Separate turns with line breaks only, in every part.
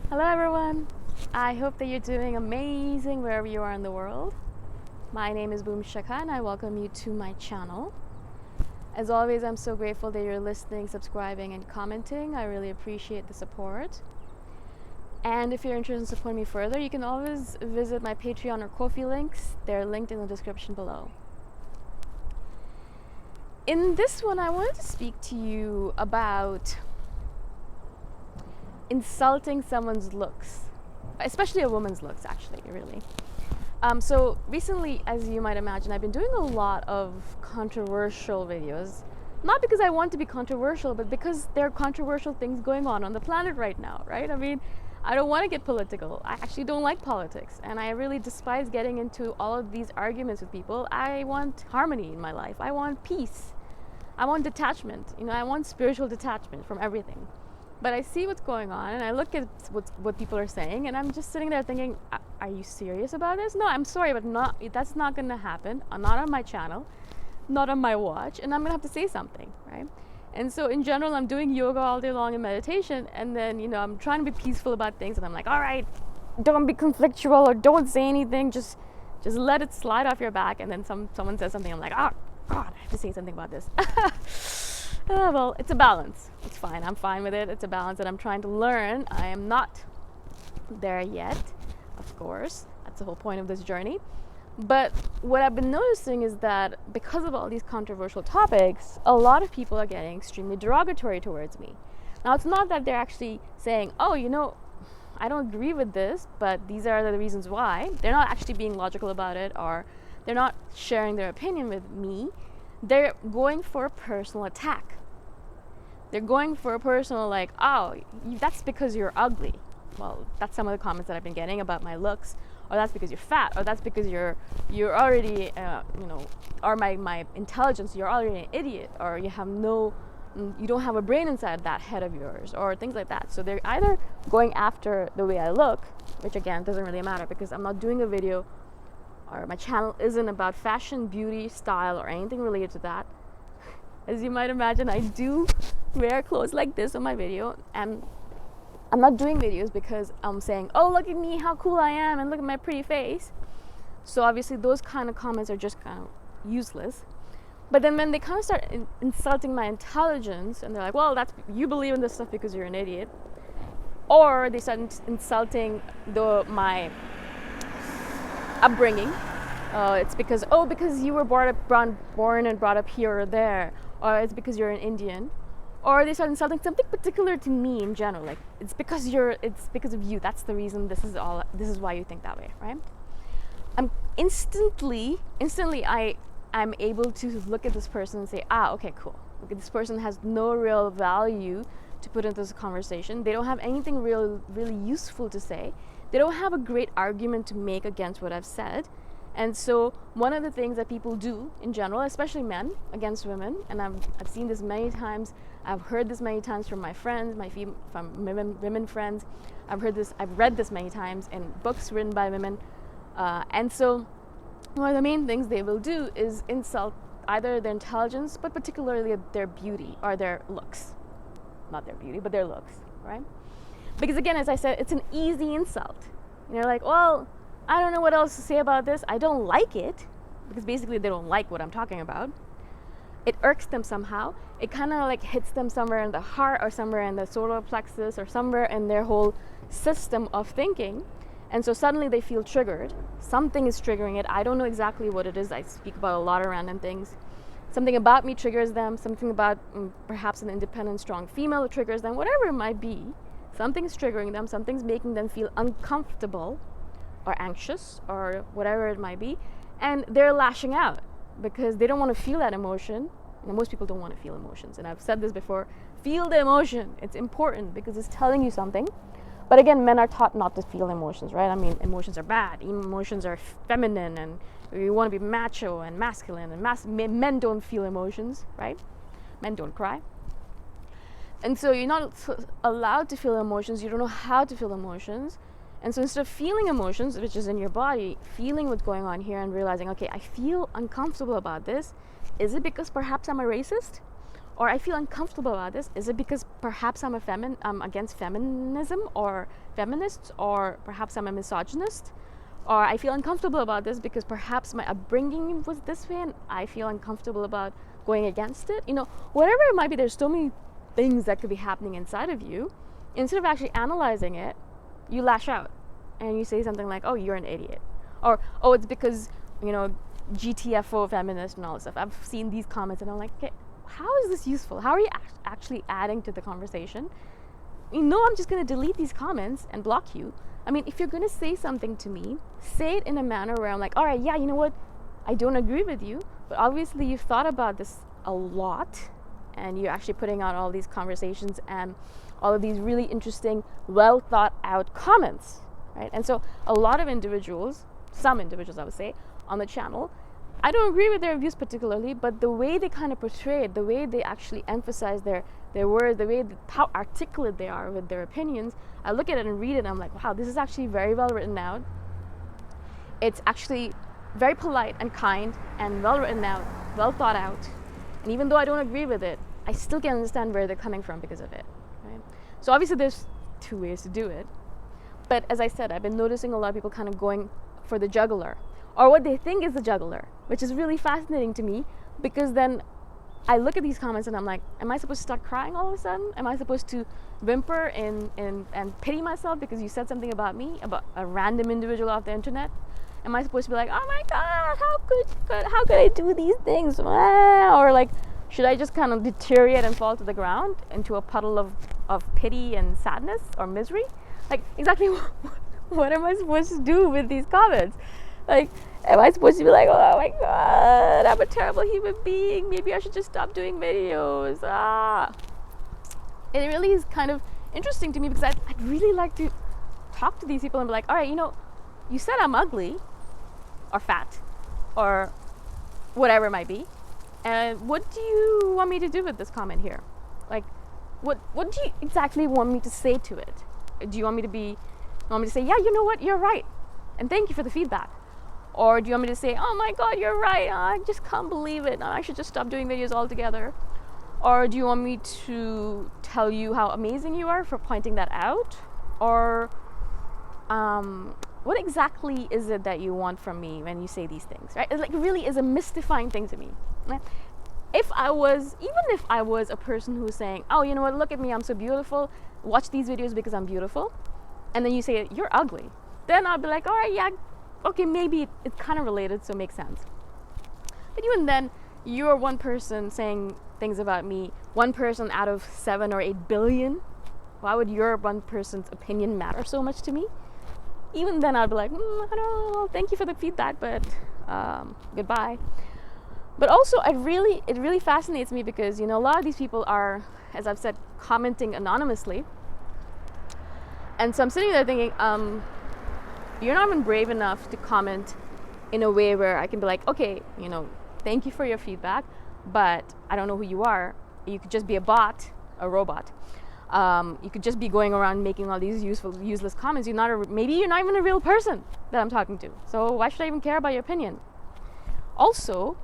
Hello everyone! I hope that you're doing amazing wherever you are in the world. My name is Boom Shaka and I welcome you to my channel. As always, I'm so grateful that you're listening, subscribing, and commenting. I really appreciate the support. And if you're interested in supporting me further, you can always visit my Patreon or Ko-fi links. They're linked in the description below. In this one, I wanted to speak to you about insulting someone's looks, especially a woman's looks, actually, really. So recently, as you might imagine, I've been doing a lot of controversial videos, not because I want to be controversial, but because there are controversial things going on the planet right now, right? I mean, I don't want to get political. I actually don't like politics, and I really despise getting into all of these arguments with people. I want harmony in my life. I want peace. I want detachment. I want spiritual detachment from everything. But I see what's going on, and I look at what people are saying, and I'm just sitting there thinking, are you serious about this? No, I'm sorry, but that's not going to happen. Not on my channel, not on my watch, and I'm going to have to say something, right? And so in general, I'm doing yoga all day long and meditation, and then, I'm trying to be peaceful about things, and I'm like, all right, don't be conflictual or don't say anything, just let it slide off your back, and then someone says something, I'm like, oh, God, I have to say something about this. Well, it's a balance. It's fine. I'm fine with it. It's a balance that I'm trying to learn. I am not there yet, of course. That's the whole point of this journey. But what I've been noticing is that because of all these controversial topics, a lot of people are getting extremely derogatory towards me. Now, it's not that they're actually saying, oh, I don't agree with this, but these are the reasons why. They're not actually being logical about it, or they're not sharing their opinion with me. They're going for a personal attack. They're going for a personal, like, oh, that's because you're ugly. Well, that's some of the comments that I've been getting about my looks, or that's because you're fat, or that's because you're already, or my intelligence, you're already an idiot, or you don't have a brain inside that head of yours, or things like that. So they're either going after the way I look, which again doesn't really matter because I'm not doing a video, or my channel isn't about fashion, beauty, style, or anything related to that. As you might imagine, I do wear clothes like this on my video, and I'm not doing videos because I'm saying, oh, look at me, how cool I am, and look at my pretty face. So obviously those kind of comments are just kind of useless. But then when they kind of start insulting my intelligence, and they're like, well, you believe in this stuff because you're an idiot, or they start insulting my upbringing. It's because you were born and brought up here or there, or it's because you're an Indian, or they start insulting something particular to me in general, like it's because of you, that's the reason, this is why you think that way, right? I'm instantly I'm able to look at this person and say, okay, cool, okay, this person has no real value to put into this conversation. They don't have anything really useful to say. They don't have a great argument to make against what I've said. And so one of the things that people do in general, especially men against women, and I've seen this many times, I've heard this many times from my friends, from women friends, I've read this many times in books written by women, and so one of the main things they will do is insult either their intelligence, but particularly their beauty or their looks. Not their beauty, but their looks, right? Because again, as I said, it's an easy insult. You're like, well, I don't know what else to say about this. I don't like it, because basically they don't like what I'm talking about. It irks them somehow. It kind of like hits them somewhere in the heart, or somewhere in the solar plexus, or somewhere in their whole system of thinking. And so suddenly they feel triggered. Something is triggering it. I don't know exactly what it is. I speak about a lot of random things. Something about me triggers them. Something about perhaps an independent, strong female triggers them. Whatever it might be. Something's triggering them. Something's making them feel uncomfortable or anxious or whatever it might be, and they're lashing out because they don't want to feel that emotion. And most people don't want to feel emotions, and I've said this before, feel the emotion. It's important because it's telling you something. But again, men are taught not to feel emotions, right? I mean, emotions are bad, emotions are feminine, and you want to be macho and masculine, and men don't feel emotions, right? Men don't cry. And so you're not allowed to feel emotions. You don't know how to feel emotions. And so instead of feeling emotions, which is in your body, feeling what's going on here and realizing, okay, I feel uncomfortable about this. Is it because perhaps I'm a racist? or I feel uncomfortable about this. Is it because perhaps I'm against feminism or feminists, or perhaps I'm a misogynist? Or I feel uncomfortable about this because perhaps my upbringing was this way and I feel uncomfortable about going against it. Whatever it might be, there's so many things that could be happening inside of you. Instead of actually analyzing it, you lash out and you say something like, oh, you're an idiot. Or, oh, it's because, GTFO feminist and all this stuff. I've seen these comments and I'm like, okay, how is this useful? How are you actually adding to the conversation? I'm just going to delete these comments and block you. I mean, if you're going to say something to me, say it in a manner where I'm like, all right, yeah, you know what? I don't agree with you, but obviously you've thought about this a lot and you're actually putting out all these conversations and all of these really interesting, well thought out comments, right? And so a lot of individuals, some individuals I would say, on the channel, I don't agree with their views particularly, but the way they kind of portray it, the way they actually emphasize their words, the way how articulate they are with their opinions, I look at it and read it and I'm like, wow, this is actually very well written out. It's actually very polite and kind and well written out, well thought out. And even though I don't agree with it, I still can understand where they're coming from because of it, right? So obviously there's two ways to do it. But as I said, I've been noticing a lot of people kind of going for the jugular, or what they think is the jugular, which is really fascinating to me, because then I look at these comments and I'm like, am I supposed to start crying all of a sudden? Am I supposed to whimper and pity myself because you said something about me, about a random individual off the internet? Am I supposed to be like, oh my God, how could I do these things? Or like, should I just kind of deteriorate and fall to the ground into a puddle of pity and sadness or misery? Like, exactly what am I supposed to do with these comments? Like, am I supposed to be like, oh my God, I'm a terrible human being, maybe I should just stop doing videos? It really is kind of interesting to me because I'd really like to talk to these people and be like, all right, you said I'm ugly or fat or whatever it might be, and what do you want me to do with this comment here? Like, what do you exactly want me to say to it? Do you want me to say, yeah, you know what, you're right, and thank you for the feedback? Or do you want me to say, oh my God, you're right, I just can't believe it, I should just stop doing videos altogether? Or do you want me to tell you how amazing you are for pointing that out? Or what exactly is it that you want from me when you say these things, right? It really is a mystifying thing to me. Even if I was a person who's saying, oh, you know what, look at me, I'm so beautiful, watch these videos because I'm beautiful, and then you say, you're ugly, then I'll be like, all right, yeah, okay, maybe it's kind of related, so it makes sense. But even then, you're one person saying things about me, one person out of 7 or 8 billion. Why would your one person's opinion matter so much to me? Even then, I'd be like, I don't know, thank you for the feedback, but goodbye. But also, it really fascinates me because, a lot of these people are, as I've said, commenting anonymously. And so I'm sitting there thinking, you're not even brave enough to comment in a way where I can be like, okay, thank you for your feedback, but I don't know who you are. You could just be a bot, a robot. You could just be going around making all these useless comments. Maybe you're not even a real person that I'm talking to. So why should I even care about your opinion? Also,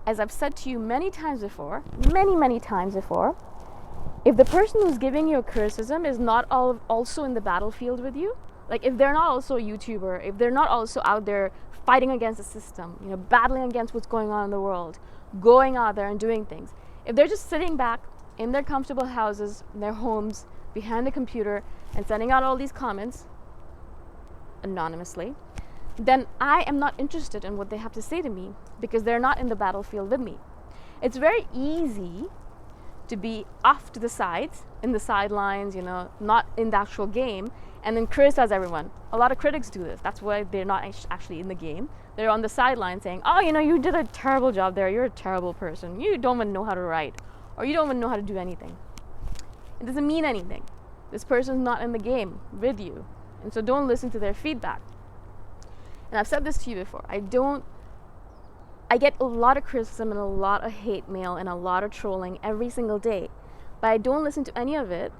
as I've said to you many times before, if the person who's giving you a criticism is not also in the battlefield with you, like if they're not also a YouTuber, if they're not also out there fighting against the system, battling against what's going on in the world, going out there and doing things, if they're just sitting back in their comfortable houses, in their homes, behind the computer, and sending out all these comments anonymously, then I am not interested in what they have to say to me because they're not in the battlefield with me. It's very easy to be off to the sides, in the sidelines, not in the actual game, and then criticize everyone. A lot of critics do this. That's why they're not actually in the game. They're on the sidelines saying, oh, you did a terrible job there. You're a terrible person. You don't even know how to write, or you don't even know how to do anything. It doesn't mean anything. This person's not in the game with you. And so don't listen to their feedback. And I've said this to you before. I get a lot of criticism and a lot of hate mail and a lot of trolling every single day. But I don't listen to any of it.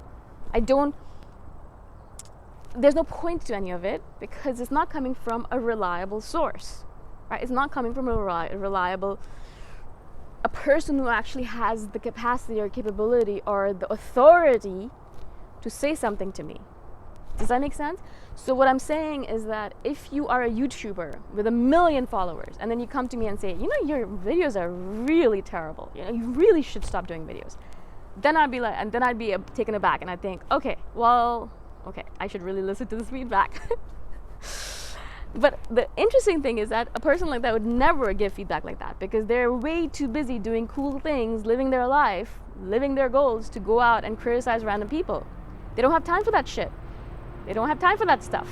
There's no point to any of it because it's not coming from a reliable source, right? It's not coming from a reliable a person who actually has the capacity or capability or the authority to say something to me. Does that make sense? So what I'm saying is that if you are a YouTuber with 1 million followers and then you come to me and say, you know, your videos are really terrible, you know, you really should stop doing videos, then I'd be like, and then I'd be taken aback and I'd think, okay, I should really listen to this feedback. But the interesting thing is that a person like that would never give feedback like that, because they're way too busy doing cool things, living their life, living their goals, to go out and criticize random people. They don't have time for that shit. They don't have time for that stuff.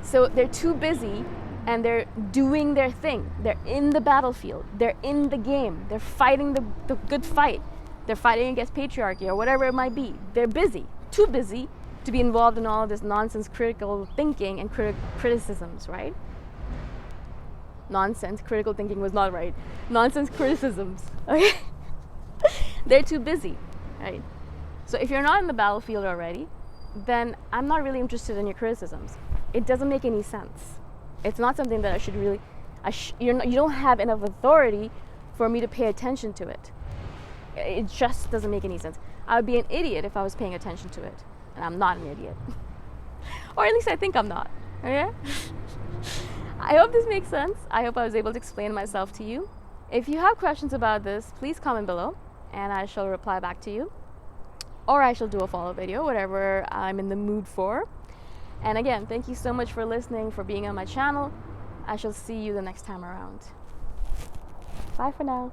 So they're too busy and they're doing their thing. They're in the battlefield. They're in the game. They're fighting the good fight. They're fighting against patriarchy or whatever it might be. They're busy, too busy to be involved in all of this nonsense critical thinking and criticisms, right? Nonsense critical thinking was not right. Nonsense criticisms, okay? They're too busy, right? So if you're not in the battlefield already, then I'm not really interested in your criticisms. It doesn't make any sense. It's not something that I should really, you don't have enough authority for me to pay attention to it. It just doesn't make any sense. I would be an idiot if I was paying attention to it. And I'm not an idiot. Or at least I think I'm not. Okay? I hope this makes sense. I hope I was able to explain myself to you. If you have questions about this, please comment below and I shall reply back to you. Or I shall do a follow-up video, whatever I'm in the mood for. And again, thank you so much for listening, for being on my channel. I shall see you the next time around. Bye for now.